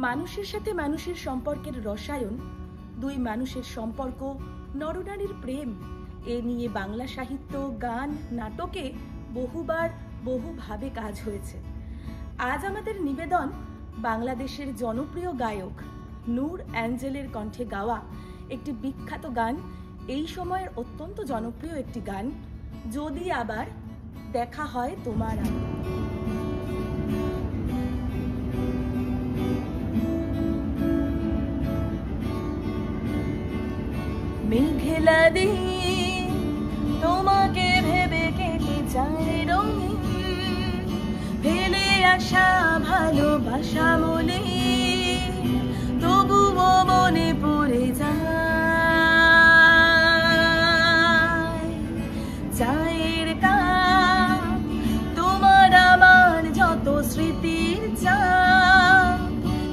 মানুষের সাথে মানুষের সম্পর্কের রসায়ন, দুই মানুষের সম্পর্ক, নরনারীর প্রেম, এ নিয়ে বাংলা সাহিত্য, গান, নাটকে বহুবার বহুভাবে কাজ হয়েছে। আজ আমাদের নিবেদন বাংলাদেশের জনপ্রিয় গায়ক নূর অ্যাঞ্জেলের কণ্ঠে গাওয়া একটি বিখ্যাত গান, এই সময়ের অত্যন্ত জনপ্রিয় একটি গান, যদি আবার দেখা হয় তোমার। মেঘলা দিন তোমাকে ভেবে কেটে যায় রঙিন, ফেলে আসা ভালোবাসা বলে তবুও মনে পড়ে যায়। চায়ের কাপ তোমার আমার যত স্মৃতির চাপ,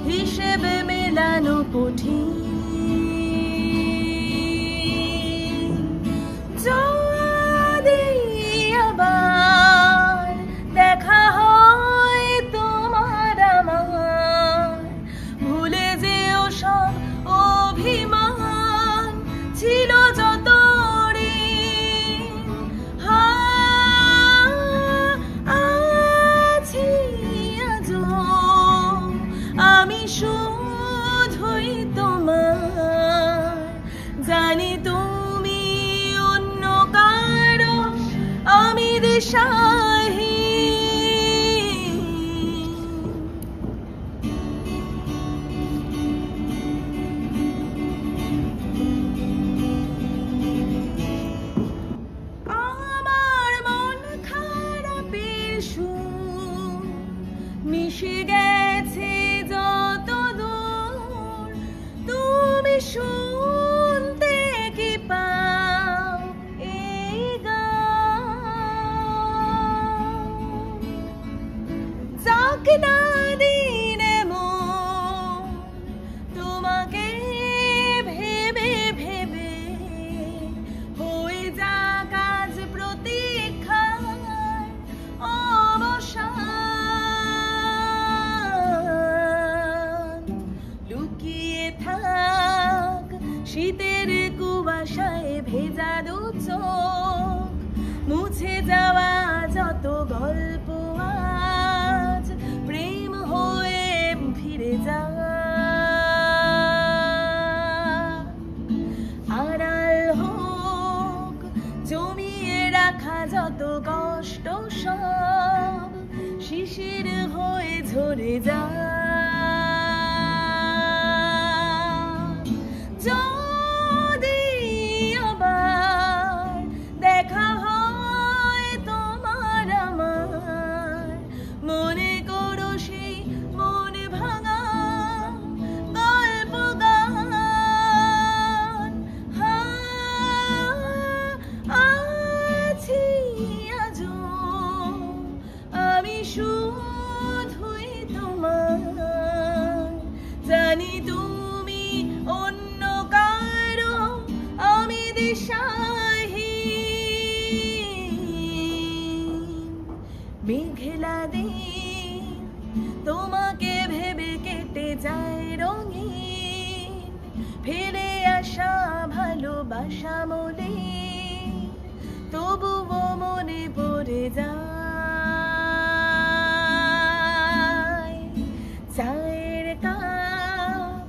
হিসেবে মেলানো কঠিন। যদি আবার দেখা হয় তোমার আমার, ভুলে যেও সব অভিমান ছিল যত আছি আজও আমি শুধুই তোমার। জানি তুমি অন্য কারো, আমি দিশাহীন। আমার মন খারাপের সুর মিশে গেছে যত দূর, তুমি শুনতে কি পাও এই গান। যাক না দিনে মন তোমাকে ভেবে ভেবে, হয়ে যাক আজ প্রতীক্ষার অবসান। লুকিয়ে থাক শীতের কুয়াশায় ভেজা দু চোখ, মুছে যাওয়া যত গল্প আজ প্রেম হয়ে ফিরে যা। আড়াল হোক জমিয়ে রাখা যত কষ্ট, সব শিশির হয়ে ঝরে যা। যদি আবার দেখা হয় তোমার আমার, মনে করো সেই মন ভাঙা গল্প গান। আছি আজও আমি শুধুই তোমার। জানি তুমি অন্য কারো, আমি দিশাহীন। মেঘলা দিন তোমাকে ভেবে কেটে যায় রঙিন, ফেলে আসা ভালোবাসা বলে তবুও মনে পড়ে যায়। চায়ের কাপ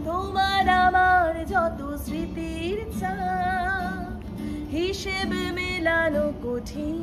তোমার আমার যত স্মৃতির চাপ, হিসেবে মেলানো কঠিন।